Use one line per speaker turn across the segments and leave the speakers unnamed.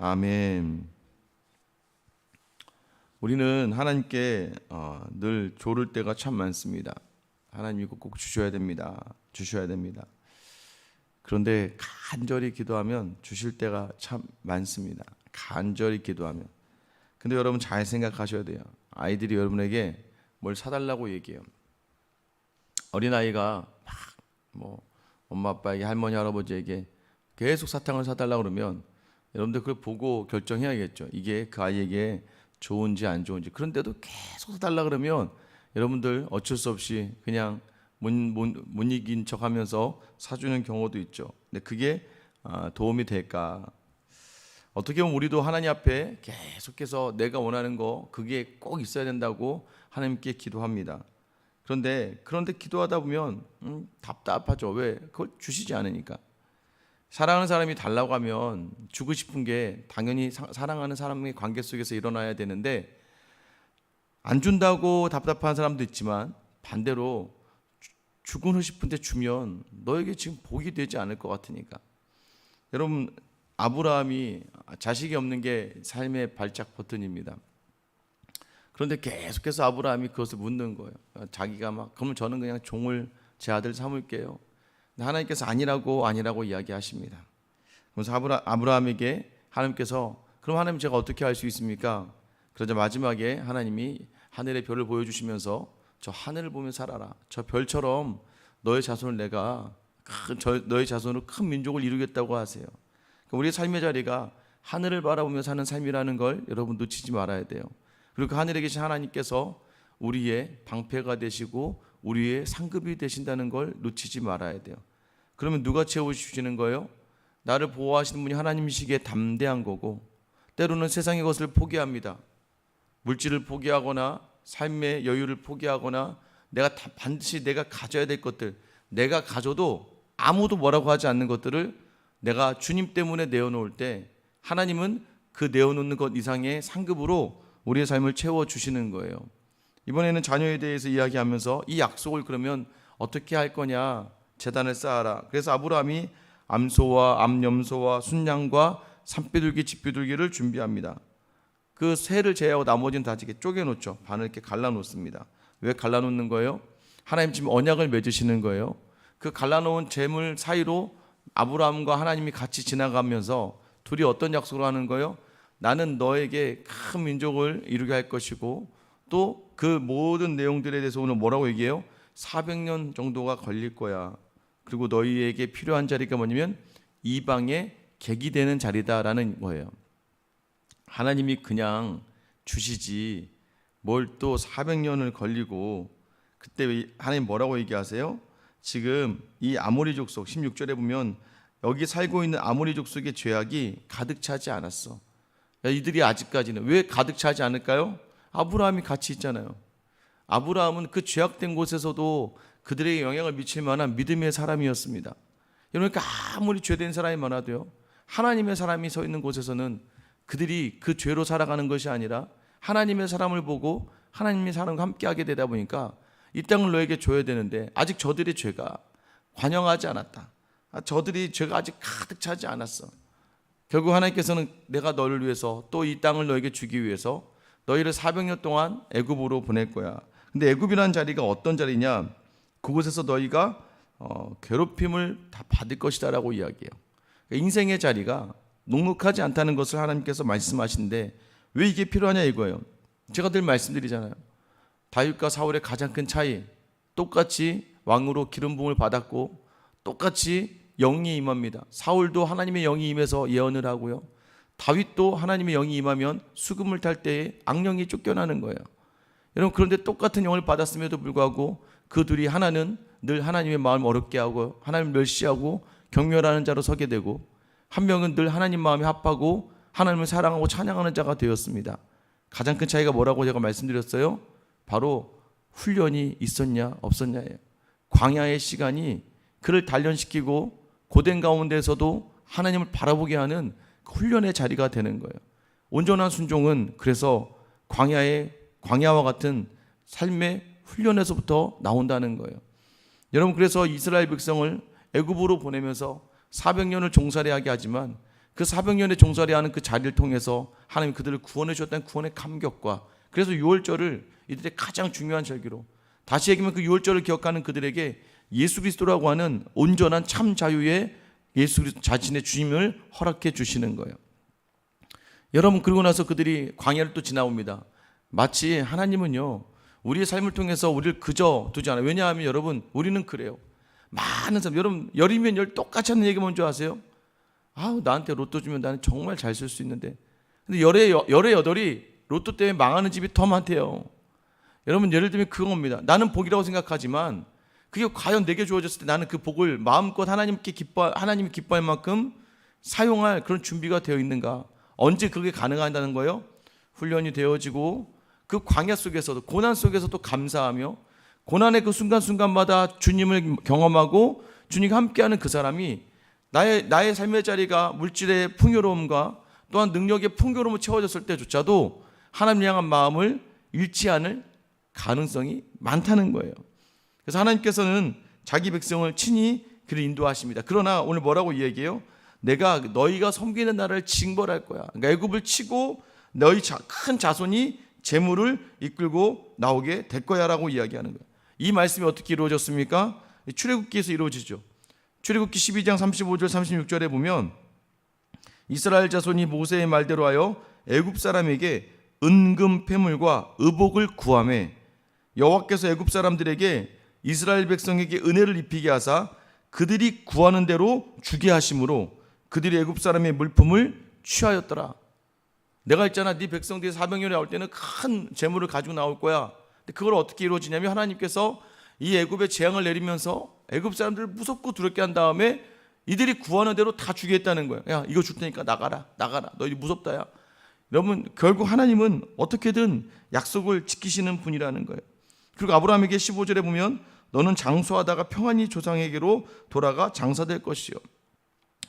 아멘. 우리는 하나님께 늘 조를 때가 참 많습니다. 하나님이 꼭 주셔야 됩니다. 주셔야 됩니다. 그런데 간절히 기도하면 주실 때가 참 많습니다. 간절히 기도하면. 근데 여러분 잘 생각하셔야 돼요. 아이들이 여러분에게 뭘 사달라고 얘기해요. 어린아이가 막 엄마 아빠에게 할머니 할아버지에게 계속 사탕을 사달라고 그러면 여러분들 그걸 보고 결정해야겠죠. 이게 그 아이에게 좋은지 안 좋은지. 그런데도 계속 사달라고 그러면 여러분들 어쩔 수 없이 그냥 못 이긴 척하면서 사주는 경우도 있죠. 근데 그게 도움이 될까? 어떻게 보면 우리도 하나님 앞에 계속해서 내가 원하는 거 그게 꼭 있어야 된다고 하나님께 기도합니다. 그런데 기도하다 보면 답답하죠. 왜? 그걸 주시지 않으니까. 사랑하는 사람이 달라고 하면 주고 싶은 게 당연히 사랑하는 사람의 관계 속에서 일어나야 되는데 안 준다고 답답한 사람도 있지만 반대로 주고 싶은데 주면 너에게 지금 복이 되지 않을 것 같으니까. 여러분 아브라함이 자식이 없는 게 삶의 발작 버튼입니다. 그런데 계속해서 아브라함이 그것을 묻는 거예요. 자기가 그러면 저는 그냥 종을 제 아들 삼을게요. 하나님께서 아니라고 이야기하십니다. 그래서 아브라함에게 하나님께서 그럼 하나님 제가 어떻게 할 수 있습니까? 그러자 마지막에 하나님이 하늘의 별을 보여주시면서 저 하늘을 보며 살아라. 저 별처럼 너의 자손을 내가 너의 자손으로 큰 민족을 이루겠다고 하세요. 우리의 삶의 자리가 하늘을 바라보며 사는 삶이라는 걸 여러분 놓치지 말아야 돼요. 그리고 그 하늘에 계신 하나님께서 우리의 방패가 되시고 우리의 상급이 되신다는 걸 놓치지 말아야 돼요. 그러면 누가 채워주시는 거예요? 나를 보호하시는 분이 하나님이시기에 담대한 거고, 때로는 세상의 것을 포기합니다. 물질을 포기하거나 삶의 여유를 포기하거나 반드시 내가 가져야 될 것들, 내가 가져도 아무도 뭐라고 하지 않는 것들을 내가 주님 때문에 내어놓을 때 하나님은 그 내어놓는 것 이상의 상급으로 우리의 삶을 채워주시는 거예요. 이번에는 자녀에 대해서 이야기하면서 이 약속을 그러면 어떻게 할 거냐, 제단을 쌓아라. 그래서 아브라함이 암소와 암염소와 순양과 산비둘기 집비둘기를 준비합니다. 그 새를 제외하고 나머지는 다 이렇게 쪼개놓죠. 반을 이렇게 갈라놓습니다. 왜 갈라놓는 거예요? 하나님 지금 언약을 맺으시는 거예요. 그 갈라놓은 재물 사이로 아브라함과 하나님이 같이 지나가면서 둘이 어떤 약속을 하는 거예요? 나는 너에게 큰 민족을 이루게 할 것이고 또 그 모든 내용들에 대해서 오늘 뭐라고 얘기해요? 400년 정도가 걸릴 거야. 그리고 너희에게 필요한 자리가 뭐냐면 이방의 객이 되는 자리다라는 거예요. 하나님이 그냥 주시지 뭘 또 400년을 걸리고. 그때 하나님 뭐라고 얘기하세요? 지금 이 아모리 족속 16절에 보면 여기 살고 있는 아모리 족속의 죄악이 가득 차지 않았어. 이들이 아직까지는 왜 가득 차지 않을까요? 아브라함이 같이 있잖아요. 아브라함은 그 죄악된 곳에서도 그들에게 영향을 미칠 만한 믿음의 사람이었습니다. 그러니까 아무리 죄된 사람이 많아도요, 하나님의 사람이 서 있는 곳에서는 그들이 그 죄로 살아가는 것이 아니라 하나님의 사람을 보고 하나님의 사람과 함께하게 되다 보니까 이 땅을 너에게 줘야 되는데 아직 저들의 죄가 관영하지 않았다. 저들이 죄가 아직 가득 차지 않았어. 결국 하나님께서는 내가 너를 위해서 또 이 땅을 너에게 주기 위해서 너희를 400년 동안 애굽으로 보낼 거야. 근데 애굽이라는 자리가 어떤 자리냐? 그곳에서 너희가 괴롭힘을 다 받을 것이다라고 이야기해요. 그러니까 인생의 자리가 녹록하지 않다는 것을 하나님께서 말씀하시는데 왜 이게 필요하냐 이거예요. 제가 늘 말씀드리잖아요. 다윗과 사울의 가장 큰 차이, 똑같이 왕으로 기름 부음을 받았고 똑같이 영이 임합니다. 사울도 하나님의 영이 임해서 예언을 하고요, 다윗도 하나님의 영이 임하면 수금을 탈 때에 악령이 쫓겨나는 거예요. 여러분, 그런데 똑같은 영을 받았음에도 불구하고 그 둘이 하나는 늘 하나님의 마음을 어렵게 하고 하나님을 멸시하고 경멸하는 자로 서게 되고, 한 명은 늘 하나님 마음에 합하고 하나님을 사랑하고 찬양하는 자가 되었습니다. 가장 큰 차이가 뭐라고 제가 말씀드렸어요? 바로 훈련이 있었냐 없었냐예요. 광야의 시간이 그를 단련시키고 고된 가운데서도 하나님을 바라보게 하는 훈련의 자리가 되는 거예요. 온전한 순종은 그래서 광야와 같은 삶의 훈련에서부터 나온다는 거예요. 여러분, 그래서 이스라엘 백성을 애굽으로 보내면서 400년을 종살이하게 하지만 그 400년의 종살이하는 그 자리를 통해서 하나님 그들을 구원해 주셨다는 구원의 감격과, 그래서 6월절을 이들의 가장 중요한 절기로, 다시 얘기하면 그 6월절을 기억하는 그들에게 예수 그리스도라고 하는 온전한 참 자유의 예수 그리스도 자신의 주님을 허락해 주시는 거예요. 여러분, 그러고 나서 그들이 광야를 또 지나옵니다. 마치 하나님은요, 우리의 삶을 통해서 우리를 그저 두지 않아요. 왜냐하면 여러분, 우리는 그래요. 많은 사람, 여러분 열이면 열 똑같이 하는 얘기 뭔지 아세요? 아우, 나한테 로또 주면 나는 정말 잘 쓸 수 있는데. 근데 열의 여덟이 로또 때문에 망하는 집이 더 많대요. 여러분, 예를 들면 그겁니다. 나는 복이라고 생각하지만 그게 과연 내게 주어졌을 때 나는 그 복을 마음껏 하나님이 기뻐할 만큼 사용할 그런 준비가 되어 있는가? 언제 그게 가능하다는 거예요? 훈련이 되어지고 그 광야 속에서도, 고난 속에서도 감사하며 고난의 그 순간순간마다 주님을 경험하고 주님과 함께하는 그 사람이 나의 삶의 자리가 물질의 풍요로움과 또한 능력의 풍요로움을 채워졌을 때조차도 하나님 향한 마음을 잃지 않을 가능성이 많다는 거예요. 그래서 하나님께서는 자기 백성을 친히 그를 인도하십니다. 그러나 오늘 뭐라고 이야기해요? 내가 너희가 섬기는 나라를 징벌할 거야. 그러니까 애굽을 치고 너희 큰 자손이 재물을 이끌고 나오게 될 거야 라고 이야기하는 거예요. 이 말씀이 어떻게 이루어졌습니까? 출애굽기에서 이루어지죠. 출애굽기 12장 35절 36절에 보면 이스라엘 자손이 모세의 말대로 하여 애굽 사람에게 은금 패물과 의복을 구하며 여호와께서 애굽 사람들에게 이스라엘 백성에게 은혜를 입히게 하사 그들이 구하는 대로 주게 하심으로 그들이 애굽 사람의 물품을 취하였더라. 내가 했잖아, 네 백성들이 400년에 나올 때는 큰 재물을 가지고 나올 거야. 근데 그걸 어떻게 이루어지냐면 하나님께서 이 애굽에 재앙을 내리면서 애굽 사람들을 무섭고 두렵게 한 다음에 이들이 구하는 대로 다 주겠다는 거예요. 야, 이거 줄 테니까 나가라. 너희 무섭다. 야. 여러분, 결국 하나님은 어떻게든 약속을 지키시는 분이라는 거예요. 그리고 아브라함에게 15절에 보면 너는 장수하다가 평안히 조상에게로 돌아가 장사될 것이요.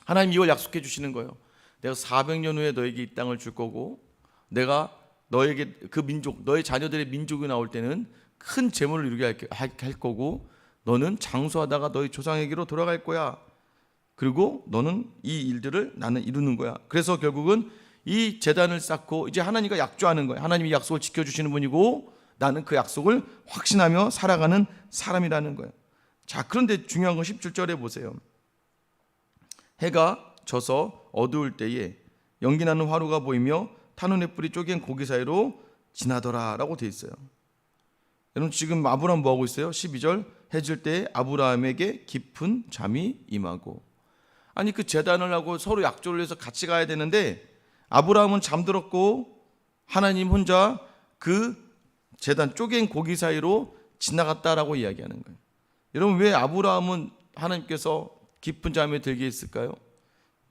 하나님 이걸 약속해 주시는 거예요. 내가 400년 후에 너에게 이 땅을 줄 거고, 내가 너에게 그 민족, 너의 자녀들의 민족이 나올 때는 큰 재물을 이루게 할 거고, 너는 장수하다가 너희 조상에게로 돌아갈 거야. 그리고 너는 이 일들을 나는 이루는 거야. 그래서 결국은 이 제단을 쌓고 이제 하나님과 약조하는 거예요. 하나님이 약속을 지켜주시는 분이고 나는 그 약속을 확신하며 살아가는 사람이라는 거예요. 자, 그런데 중요한 건 17절에 보세요. 해가 져서 어두울 때에 연기나는 화루가 보이며 타는 횃불이 쪼갠 고기 사이로 지나더라 라고 되어 있어요. 여러분, 지금 아브라함 뭐하고 있어요? 12절 해 질 때 아브라함에게 깊은 잠이 임하고. 아니, 그 제단을 하고 서로 약조를 해서 같이 가야 되는데 아브라함은 잠들었고 하나님 혼자 그 제단 쪼갠 고기 사이로 지나갔다라고 이야기하는 거예요. 여러분, 왜 아브라함은 하나님께서 깊은 잠에 들게 했을까요?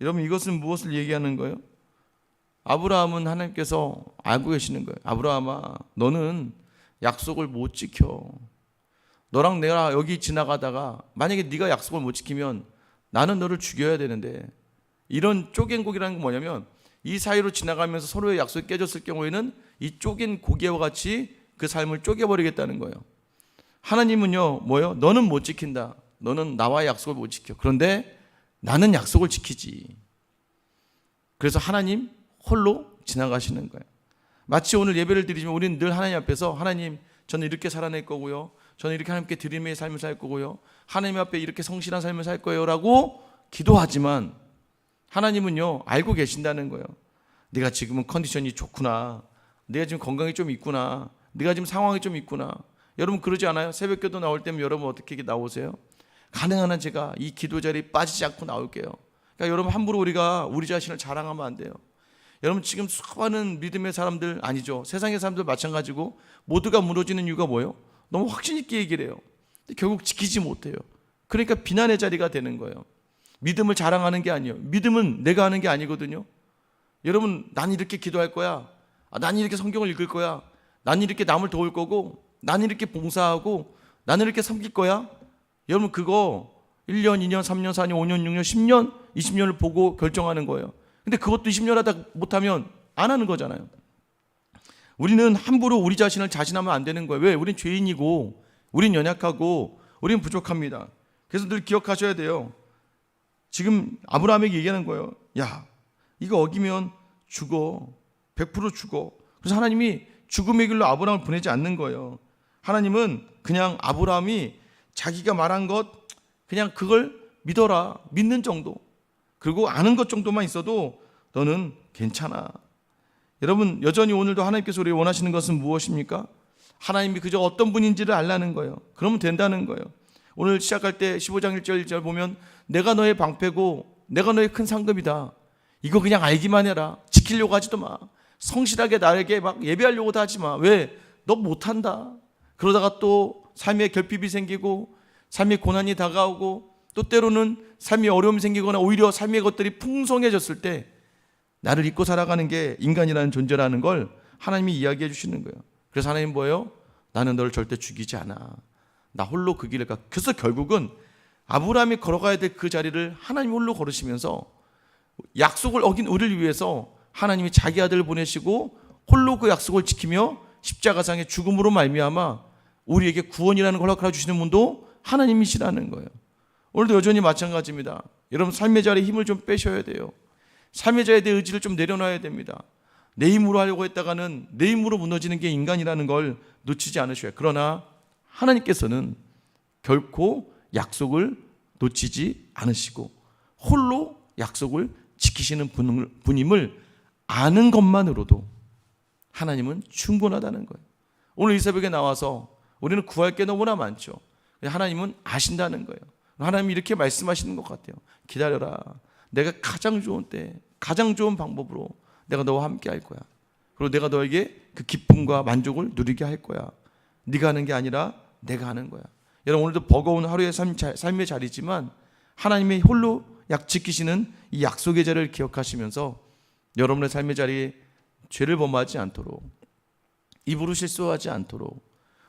여러분, 이것은 무엇을 얘기하는 거예요? 아브라함은 하나님께서 알고 계시는 거예요. 아브라함아, 너는 약속을 못 지켜. 너랑 내가 여기 지나가다가 만약에 네가 약속을 못 지키면 나는 너를 죽여야 되는데, 이런 쪼갠 고기라는 건 뭐냐면 이 사이로 지나가면서 서로의 약속이 깨졌을 경우에는 이 쪼갠 고기와 같이 그 삶을 쪼개버리겠다는 거예요. 하나님은요, 뭐예요? 너는 못 지킨다. 너는 나와의 약속을 못 지켜. 그런데 나는 약속을 지키지. 그래서 하나님 홀로 지나가시는 거예요. 마치 오늘 예배를 드리지만 우리는 늘 하나님 앞에서 하나님, 저는 이렇게 살아낼 거고요. 저는 이렇게 하나님께 드림의 삶을 살 거고요. 하나님 앞에 이렇게 성실한 삶을 살 거예요 라고 기도하지만 하나님은요, 알고 계신다는 거예요. 네가 지금은 컨디션이 좋구나. 네가 지금 건강이 좀 있구나. 네가 지금 상황이 좀 있구나. 여러분 그러지 않아요? 새벽기도 나올 때면 여러분 어떻게 나오세요? 가능한 한 제가 이 기도 자리에 빠지지 않고 나올게요. 그러니까 여러분 함부로 우리가 우리 자신을 자랑하면 안 돼요. 여러분 지금 수많은 믿음의 사람들, 아니죠, 세상의 사람들 마찬가지고 모두가 무너지는 이유가 뭐예요? 너무 확신 있게 얘기를 해요. 근데 결국 지키지 못해요. 그러니까 비난의 자리가 되는 거예요. 믿음을 자랑하는 게 아니에요. 믿음은 내가 하는 게 아니거든요. 여러분, 난 이렇게 기도할 거야. 난 이렇게 성경을 읽을 거야. 난 이렇게 남을 도울 거고, 난 이렇게 봉사하고, 나는 이렇게 섬길 거야. 여러분 그거 1년, 2년, 3년, 4년, 5년, 6년, 10년, 20년을 보고 결정하는 거예요. 근데 그것도 20년 하다 못하면 안 하는 거잖아요. 우리는 함부로 우리 자신을 자신하면 안 되는 거예요. 왜? 우린 죄인이고, 우린 연약하고, 우린 부족합니다. 그래서 늘 기억하셔야 돼요. 지금 아브라함에게 얘기하는 거예요. 야, 이거 어기면 죽어. 100% 죽어. 그래서 하나님이 죽음의 길로 아브라함을 보내지 않는 거예요. 하나님은 그냥 아브라함이 자기가 말한 것 그냥 그걸 믿어라. 믿는 정도. 그리고 아는 것 정도만 있어도 너는 괜찮아. 여러분, 여전히 오늘도 하나님께서 우리 원하시는 것은 무엇입니까? 하나님이 그저 어떤 분인지를 알라는 거예요. 그러면 된다는 거예요. 오늘 시작할 때 15장 1절 1절 보면 내가 너의 방패고 내가 너의 큰 상급이다. 이거 그냥 알기만 해라. 지키려고 하지도 마. 성실하게 나에게 막 예배하려고도 하지 마. 왜? 너 못한다. 그러다가 또 삶의 결핍이 생기고 삶의 고난이 다가오고 또 때로는 삶의 어려움이 생기거나 오히려 삶의 것들이 풍성해졌을 때 나를 잊고 살아가는 게 인간이라는 존재라는 걸 하나님이 이야기해 주시는 거예요. 그래서 하나님 뭐예요? 나는 너를 절대 죽이지 않아. 나 홀로 그 길을 가. 그래서 결국은 아브라함이 걸어가야 될 그 자리를 하나님 홀로 걸으시면서 약속을 어긴 우리를 위해서 하나님이 자기 아들을 보내시고 홀로 그 약속을 지키며 십자가상의 죽음으로 말미암아 우리에게 구원이라는 걸 허락해 주시는 분도 하나님이시라는 거예요. 오늘도 여전히 마찬가지입니다. 여러분 삶의 자리에 힘을 좀 빼셔야 돼요. 삶의 자리에 대해 의지를 좀 내려놔야 됩니다. 내 힘으로 하려고 했다가는 내 힘으로 무너지는 게 인간이라는 걸 놓치지 않으셔야 해요. 그러나 하나님께서는 결코 약속을 놓치지 않으시고 홀로 약속을 지키시는 분임을 아는 것만으로도 하나님은 충분하다는 거예요. 오늘 이 새벽에 나와서 우리는 구할 게 너무나 많죠. 하나님은 아신다는 거예요. 하나님이 이렇게 말씀하시는 것 같아요. 기다려라. 내가 가장 좋은 때, 가장 좋은 방법으로 내가 너와 함께 할 거야. 그리고 내가 너에게 그 기쁨과 만족을 누리게 할 거야. 네가 하는 게 아니라 내가 하는 거야. 여러분 오늘도 버거운 하루의 삶의 자리지만 하나님의 홀로 지키시는 이 약속의 자리를 기억하시면서 여러분의 삶의 자리에 죄를 범하지 않도록 입으로 실수하지 않도록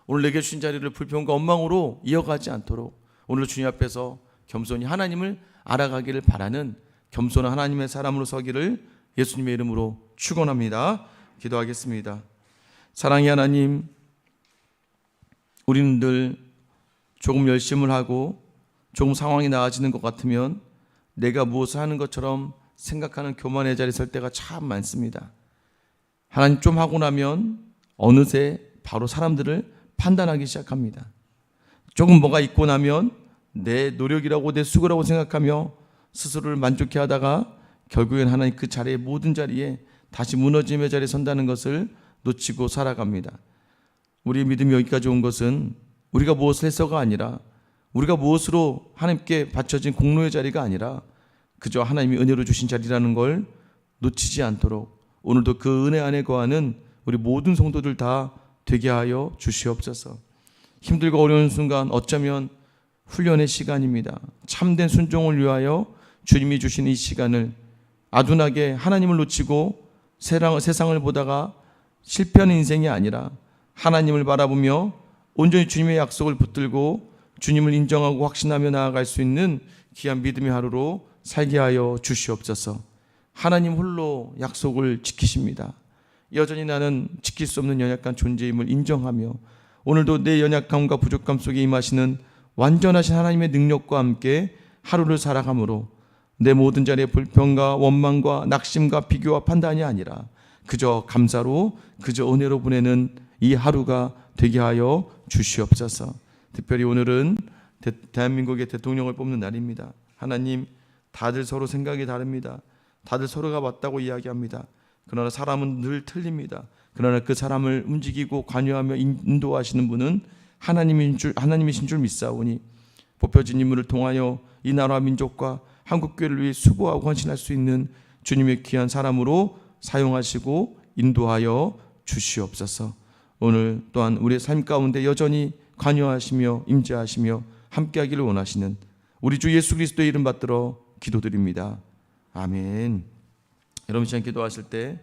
오늘 내게 주신 자리를 불평과 원망으로 이어가지 않도록 오늘 주님 앞에서 겸손히 하나님을 알아가기를 바라는 겸손한 하나님의 사람으로 서기를 예수님의 이름으로 축원합니다. 기도하겠습니다. 사랑의 하나님, 우리는 늘 조금 열심을 하고 조금 상황이 나아지는 것 같으면 내가 무엇을 하는 것처럼 생각하는 교만의 자리에 설 때가 참 많습니다. 하나님 좀 하고 나면 어느새 바로 사람들을 판단하기 시작합니다. 조금 뭐가 있고 나면 내 노력이라고 내 수고라고 생각하며 스스로를 만족해 하다가 결국엔 하나님 그 자리에 모든 자리에 다시 무너짐의 자리에 선다는 것을 놓치고 살아갑니다. 우리의 믿음이 여기까지 온 것은 우리가 무엇을 해서가 아니라 우리가 무엇으로 하나님께 바쳐진 공로의 자리가 아니라 그저 하나님이 은혜로 주신 자리라는 걸 놓치지 않도록 오늘도 그 은혜 안에 거하는 우리 모든 성도들 다 되게 하여 주시옵소서. 힘들고 어려운 순간 어쩌면 훈련의 시간입니다. 참된 순종을 위하여 주님이 주신 이 시간을 아둔하게 하나님을 놓치고 세상을 보다가 실패하는 인생이 아니라 하나님을 바라보며 온전히 주님의 약속을 붙들고 주님을 인정하고 확신하며 나아갈 수 있는 귀한 믿음의 하루로 살게 하여 주시옵소서. 하나님 홀로 약속을 지키십니다. 여전히 나는 지킬 수 없는 연약한 존재임을 인정하며 오늘도 내 연약함과 부족함 속에 임하시는 완전하신 하나님의 능력과 함께 하루를 살아가므로 내 모든 자리의 불평과 원망과 낙심과 비교와 판단이 아니라 그저 감사로 그저 은혜로 보내는 이 하루가 되게 하여 주시옵소서. 특별히 오늘은 대한민국의 대통령을 뽑는 날입니다. 하나님, 다들 서로 생각이 다릅니다. 다들 서로가 맞다고 이야기합니다. 그러나 사람은 늘 틀립니다. 그러나 그 사람을 움직이고 관여하며 인도하시는 분은 하나님이신 줄 믿사오니 뽑혀진 인물을 통하여 이 나라와 민족과 한국교회를 위해 수고하고 헌신할 수 있는 주님의 귀한 사람으로 사용하시고 인도하여 주시옵소서. 오늘 또한 우리의 삶 가운데 여전히 관여하시며 임재하시며 함께하기를 원하시는 우리 주 예수 그리스도의 이름 받들어 기도드립니다. 아멘. 여러분 시간 기도하실 때